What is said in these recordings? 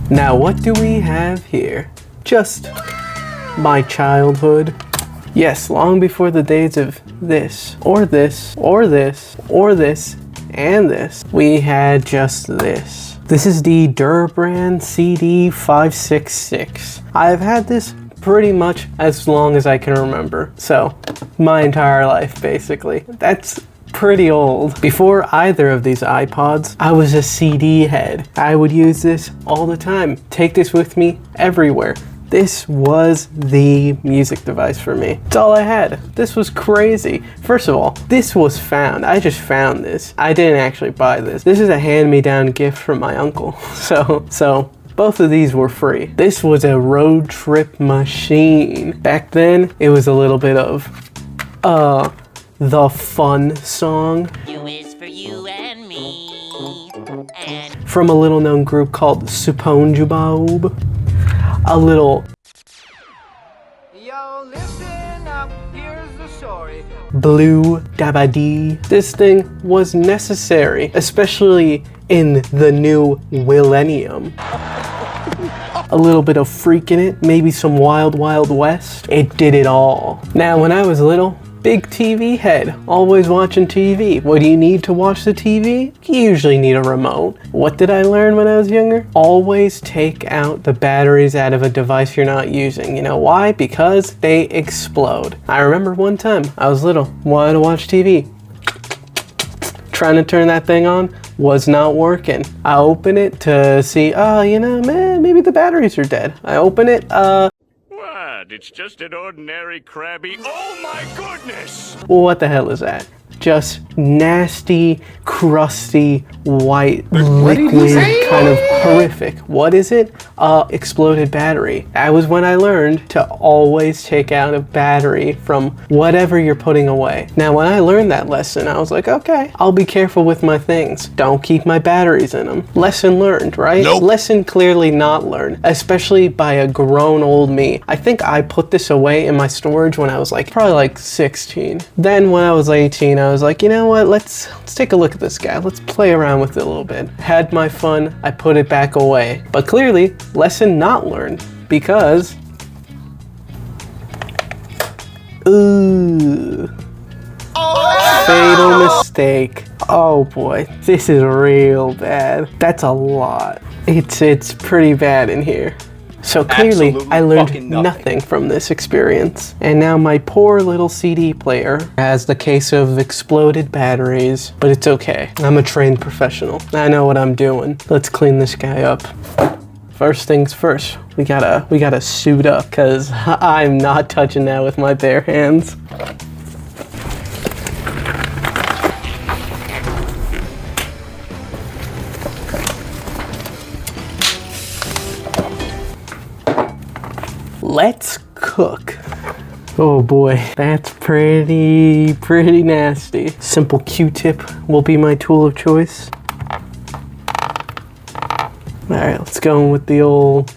Now what do we have here? Just my childhood. Yes, long before the days of this, or this, or this, or this, and this, we had just this. This is the Durbrand CD566. I've had this pretty much as long as I can remember. So, my entire life, basically. That's pretty old. Before either of these iPods, I was a CD head. I would use this all the time. Take this with me everywhere. This was the music device for me. It's all I had. This was crazy. First of all, this was found. I just found this. I didn't actually buy this. This is a hand-me-down gift from my uncle. So both of these were free. This was a road trip machine. Back then, it was a little bit of, the fun song. You is for you and me. And from a little known group called SpongeBob. A little Yo, listen up, here's the story. Blue Dabba-Dee. This thing was necessary, especially in the new millennium. A little bit of freak in it, maybe some Wild Wild West. It did it all. Now, when I was little, big TV head, always watching TV. What do you need to watch the TV? You usually need a remote. What did I learn when I was younger? Always take out the batteries out of a device you're not using. You know why? Because they explode. I remember one time, I was little, wanted to watch TV. Trying to turn that thing on, was not working. I open it to see, man, maybe the batteries are dead. I open it, It's just an ordinary Krabby. Oh my goodness! what the hell is that? Just nasty, crusty, white, liquid, kind of horrific. What is it? Exploded battery. That was when I learned to always take out a battery from whatever you're putting away. Now, when I learned that lesson, I was like, okay, I'll be careful with my things. Don't keep my batteries in them. Lesson learned, right? Nope. Lesson clearly not learned, especially by a grown old me. I think I put this away in my storage when I was probably 16. Then when I was 18, I was like, you know what, let's take a look at this guy. Let's play around with it a little bit. Had my fun, I put it back away. But clearly, lesson not learned, because ooh. Fatal mistake. Oh boy, this is real bad. That's a lot. It's pretty bad in here. So clearly, Absolutely I learned fucking nothing from this experience. And now my poor little CD player has the case of exploded batteries, but it's okay. I'm a trained professional. I know what I'm doing. Let's clean this guy up. First things first, we gotta suit up, cause I'm not touching that with my bare hands. Let's cook. Oh boy, that's pretty nasty. Simple Q-tip will be my tool of choice. All right, let's go in with the old.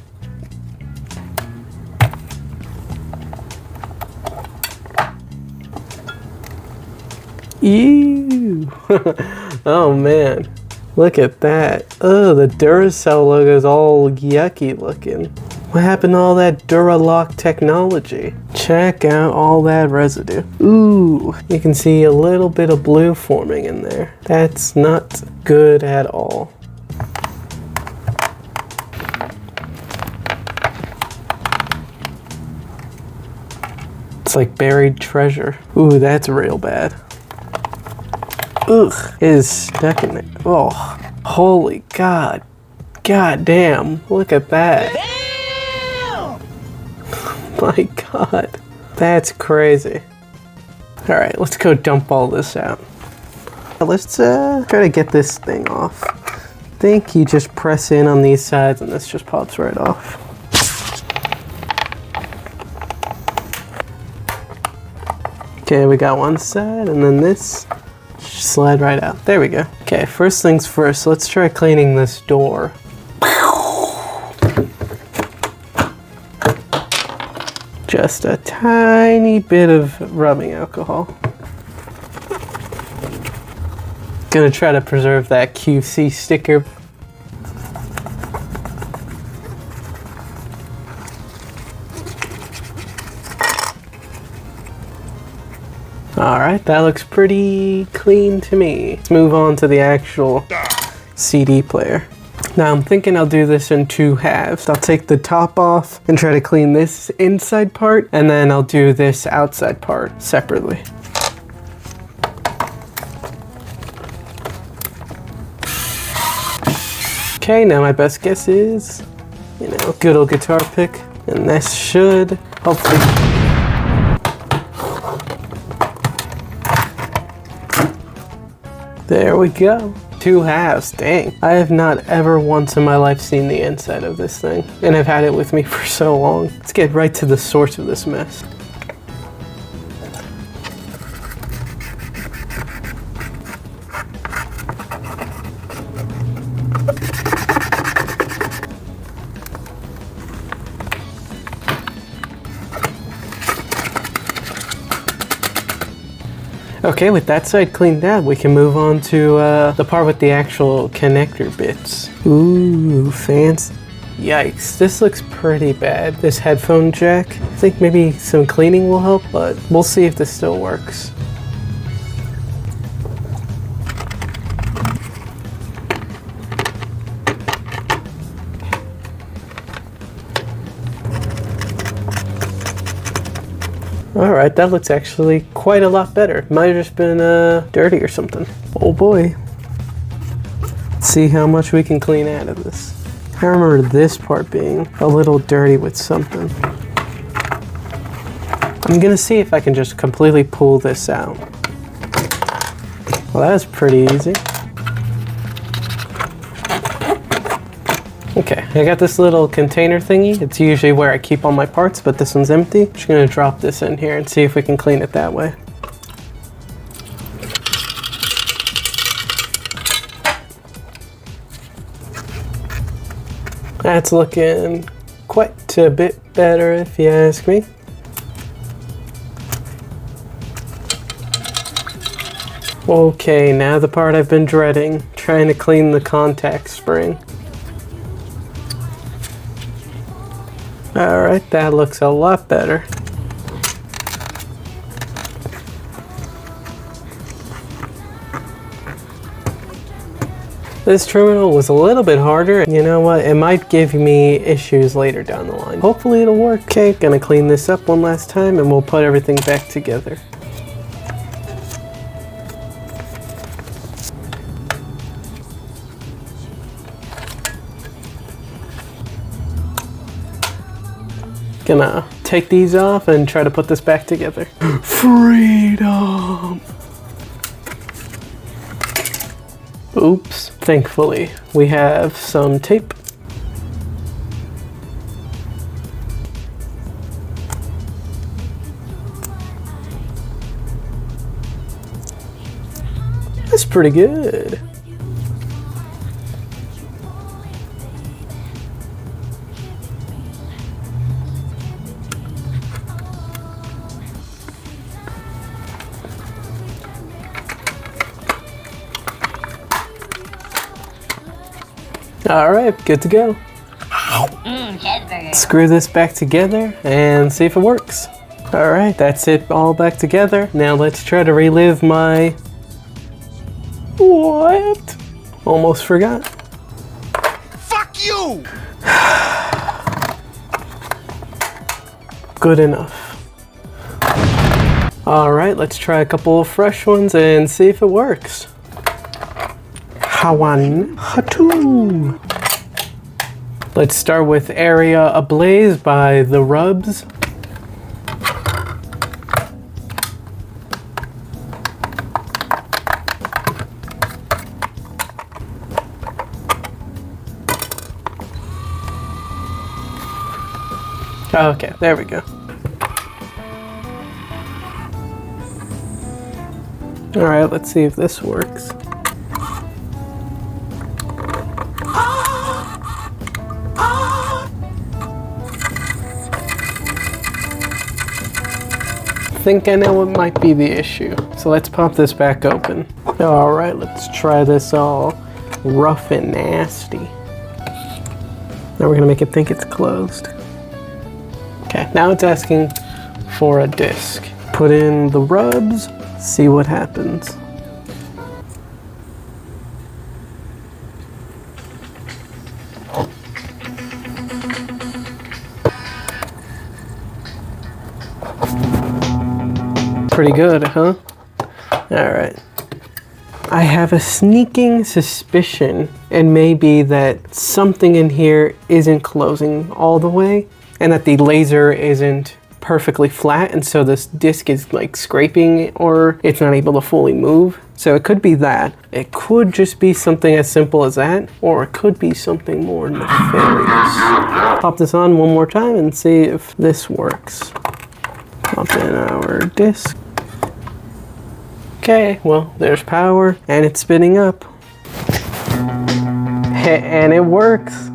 Ew. Oh man, look at that. Oh, the Duracell logo is all yucky looking. What happened to all that Duralock technology? Check out all that residue. Ooh, you can see a little bit of blue forming in there. That's not good at all. It's like buried treasure. Ooh, that's real bad. Ugh, it is stuck in there. Oh, holy God. God damn, look at that. My God, that's crazy. All right, let's go dump all this out. Let's try to get this thing off. I think you just press in on these sides and this just pops right off. Okay, we got one side and then this slide right out. There we go. Okay, first things first, let's try cleaning this door. Just a tiny bit of rubbing alcohol. Gonna try to preserve that QC sticker. Alright, that looks pretty clean to me. Let's move on to the actual CD player. Now I'm thinking I'll do this in 2 halves. I'll take the top off and try to clean this inside part, and then I'll do this outside part separately. Okay, now my best guess is, good old guitar pick, and this should hopefully... There we go. 2 halves, dang. I have not ever once in my life seen the inside of this thing, and I've had it with me for so long. Let's get right to the source of this mess. Okay, with that side cleaned out, we can move on to the part with the actual connector bits. Ooh, fancy. Yikes, this looks pretty bad. This headphone jack, I think maybe some cleaning will help, but we'll see if this still works. Alright, that looks actually quite a lot better. Might have just been dirty or something. Oh boy. Let's see how much we can clean out of this. I remember this part being a little dirty with something. I'm gonna see if I can just completely pull this out. Well, that was pretty easy. Okay, I got this little container thingy. It's usually where I keep all my parts, but this one's empty. Just gonna drop this in here and see if we can clean it that way. That's looking quite a bit better if you ask me. Okay, now the part I've been dreading, trying to clean the contact spring. Alright, that looks a lot better. This terminal was a little bit harder. You know what? It might give me issues later down the line. Hopefully it'll work. Okay, gonna clean this up one last time and we'll put everything back together. Gonna take these off and try to put this back together. Freedom! Oops. Thankfully, we have some tape. That's pretty good. All right, good to go. Screw this back together and see if it works. All right, that's it all back together. Now let's try to relive my... What? Almost forgot. Fuck you! Good enough. All right, let's try a couple of fresh ones and see if it works. Hawan Hatu. Let's start with Area Ablaze by The Rubs. Okay, there we go. All right, let's see if this works. I think I know what might be the issue. So let's pop this back open. All right, let's try this all rough and nasty. Now we're gonna make it think it's closed. Okay, now it's asking for a disc. Put in The Rubs, See what happens. Pretty good, huh? Alright. I have a sneaking suspicion, and maybe that something in here isn't closing all the way, and that the laser isn't perfectly flat, and so this disc is like scraping, or it's not able to fully move. So it could be that. It could just be something as simple as that, or it could be something more nefarious. Pop this on one more time and see if this works. Pop in our disc. Okay, well, there's power, and it's spinning up. And it works.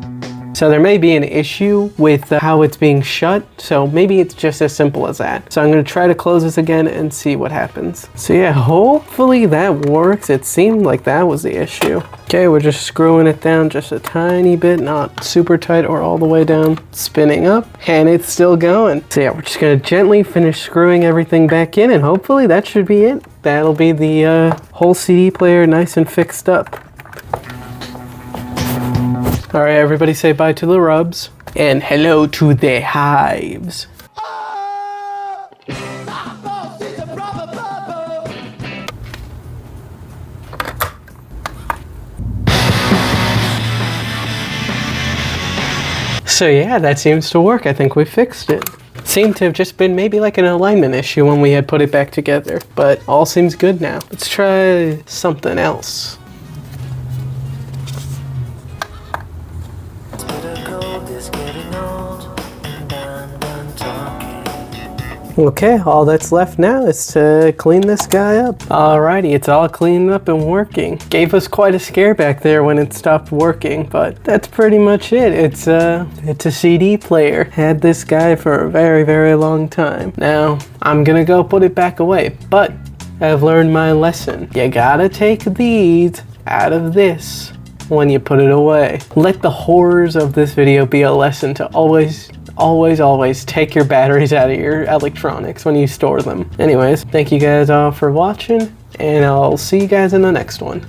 So there may be an issue with how it's being shut, so maybe it's just as simple as that. So I'm gonna try to close this again and see what happens. So yeah, hopefully that works. It seemed like that was the issue. Okay, we're just screwing it down just a tiny bit, not super tight or all the way down. Spinning up, and it's still going. So yeah, we're just gonna gently finish screwing everything back in, and hopefully that should be it. That'll be the whole CD player nice and fixed up. All right, everybody say bye to the Rubs and hello to the Hives. So yeah, that seems to work. I think we fixed it. Seemed to have just been maybe like an alignment issue when we had put it back together, but all seems good now. Let's try something else. Okay, all that's left now is to clean this guy up. Alrighty, it's all cleaned up and working. Gave us quite a scare back there when it stopped working, but that's pretty much it. It's a CD player. Had this guy for a very, very long time. Now, I'm gonna go put it back away, but I've learned my lesson. You gotta take these out of this when you put it away. Let the horrors of this video be a lesson to always take your batteries out of your electronics when you store them. Anyways, thank you guys all for watching, and I'll see you guys in the next one.